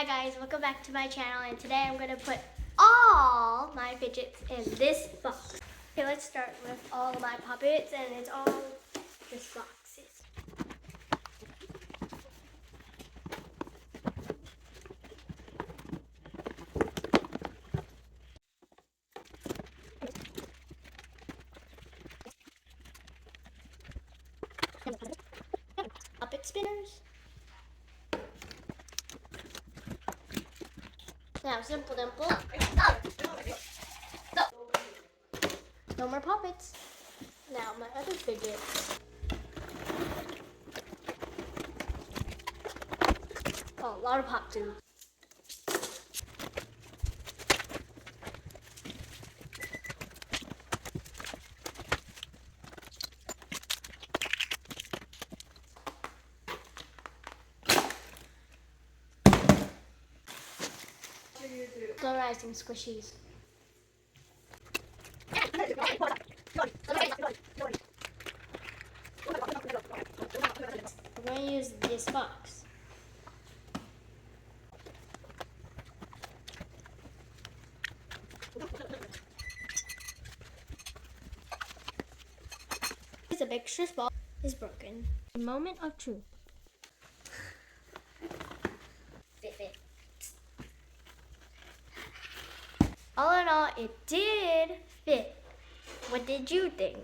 guys, welcome back to my channel, and today I'm going to put all my fidgets in this box. Okay, let's start with all my puppets, and it's all this boxes. Puppet spinners. Now, Simple Dimple. No more puppets. Now, my other fidgets. Oh, a lot of pop tubes. Polarizing squishies. We're going to use this box. The big stress ball is broken. A moment of truth. Fit. All in all, it did fit. What did you think?